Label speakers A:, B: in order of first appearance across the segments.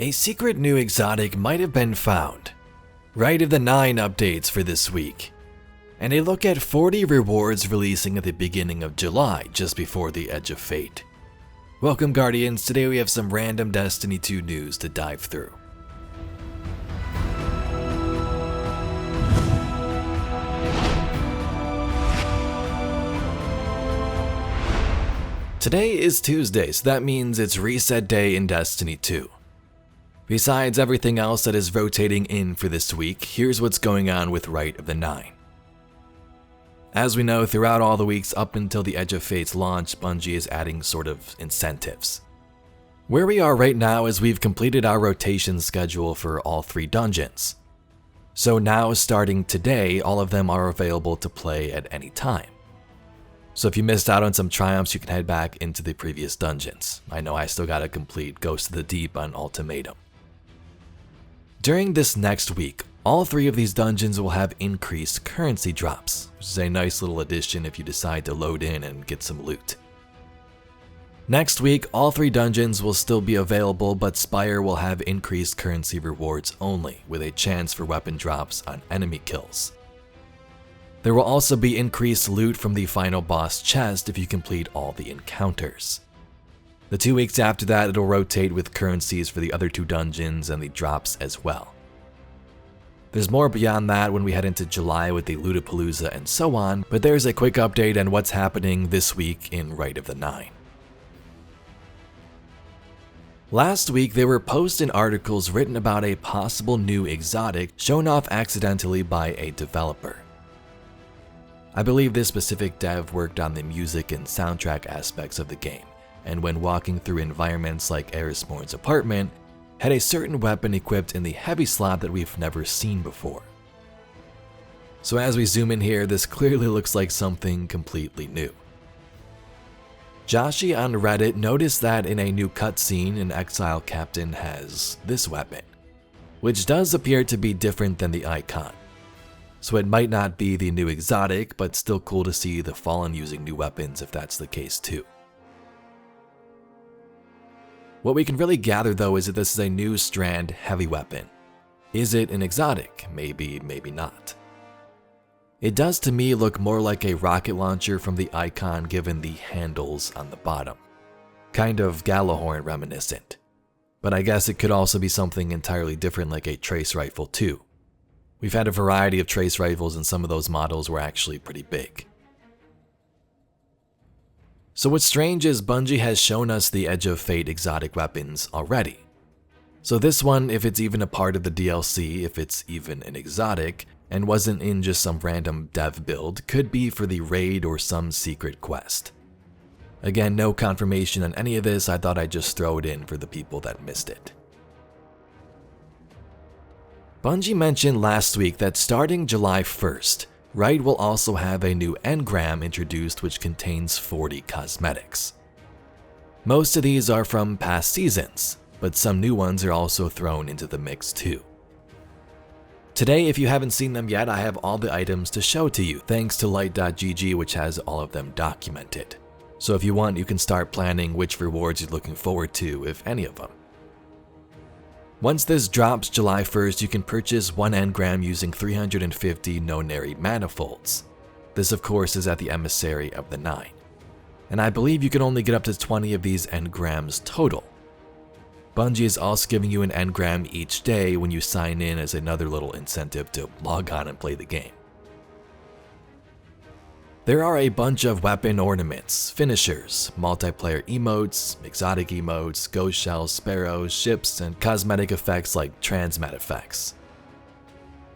A: A secret new exotic might have been found. Rite of the 9 updates for this week. And a look at 40 rewards releasing at the beginning of July, just before the Edge of Fate. Welcome Guardians, today we have some random Destiny 2 news to dive through. Today is Tuesday, so that means it's reset day in Destiny 2. Besides everything else that is rotating in for this week, here's what's going on with Rite of the 9. As we know, throughout all the weeks up until the Edge of Fate's launch, Bungie is adding sort of incentives. Where we are right now is we've completed our rotation schedule for all 3 dungeons. So now, starting today, all of them are available to play at any time. So if you missed out on some triumphs, you can head back into the previous dungeons. I know I still gotta complete Ghost of the Deep on Ultimatum. During this next week, all 3 of these dungeons will have increased currency drops, which is a nice little addition if you decide to load in and get some loot. Next week, all 3 dungeons will still be available, but Spire will have increased currency rewards only, with a chance for weapon drops on enemy kills. There will also be increased loot from the final boss chest if you complete all the encounters. The 2 weeks after that, it'll rotate with currencies for the other 2 dungeons and the drops as well. There's more beyond that when we head into July with the Lootapalooza and so on, but there's a quick update on what's happening this week in Rite of the 9. Last week, there were posts and articles written about a possible new exotic shown off accidentally by a developer. I believe this specific dev worked on the music and soundtrack aspects of the game, and when walking through environments like Erismorn's apartment, had a certain weapon equipped in the heavy slot that we've never seen before. So as we zoom in here, this clearly looks like something completely new. Joshi on Reddit noticed that in a new cutscene, an exile captain has this weapon, which does appear to be different than the icon. So it might not be the new exotic, but still cool to see the Fallen using new weapons if that's the case too. What we can really gather though is that this is a new strand heavy weapon. Is it an exotic? Maybe, maybe not. It does to me look more like a rocket launcher from the icon given the handles on the bottom. Kind of Gallahorn reminiscent. But I guess it could also be something entirely different like a trace rifle too. We've had a variety of trace rifles and some of those models were actually pretty big. So what's strange is Bungie has shown us the Edge of Fate exotic weapons already. So this one, if it's even a part of the DLC, if it's even an exotic, and wasn't in just some random dev build, could be for the raid or some secret quest. Again, no confirmation on any of this, I thought I'd just throw it in for the people that missed it. Bungie mentioned last week that starting July 1st, Rite will also have a new engram introduced which contains 40 cosmetics. Most of these are from past seasons, but some new ones are also thrown into the mix too. Today, if you haven't seen them yet, I have all the items to show to you thanks to Light.gg, which has all of them documented. So if you want, you can start planning which rewards you're looking forward to, if any of them. Once this drops July 1st, you can purchase 1 engram using 350 Nonary manifolds. This of course is at the Emissary of the 9. And I believe you can only get up to 20 of these engrams total. Bungie is also giving you an engram each day when you sign in as another little incentive to log on and play the game. There are a bunch of weapon ornaments, finishers, multiplayer emotes, exotic emotes, ghost shells, sparrows, ships, and cosmetic effects like transmat effects.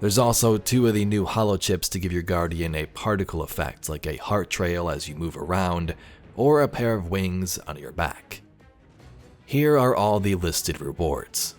A: There's also 2 of the new holo chips to give your guardian a particle effect like a heart trail as you move around, or a pair of wings on your back. Here are all the listed rewards.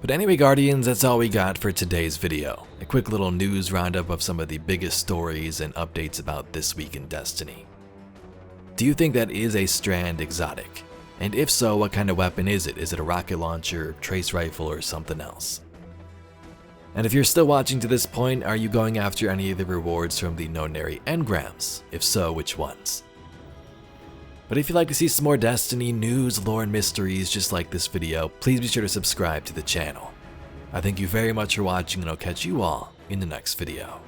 A: But anyway, Guardians, that's all we got for today's video. A quick little news roundup of some of the biggest stories and updates about this week in Destiny. Do you think that is a Strand exotic? And if so, what kind of weapon is it? Is it a rocket launcher, trace rifle, or something else? And if you're still watching to this point, are you going after any of the rewards from the Nonary engrams? If so, which ones? But if you'd like to see some more Destiny news, lore, and mysteries just like this video, please be sure to subscribe to the channel. I thank you very much for watching, and I'll catch you all in the next video.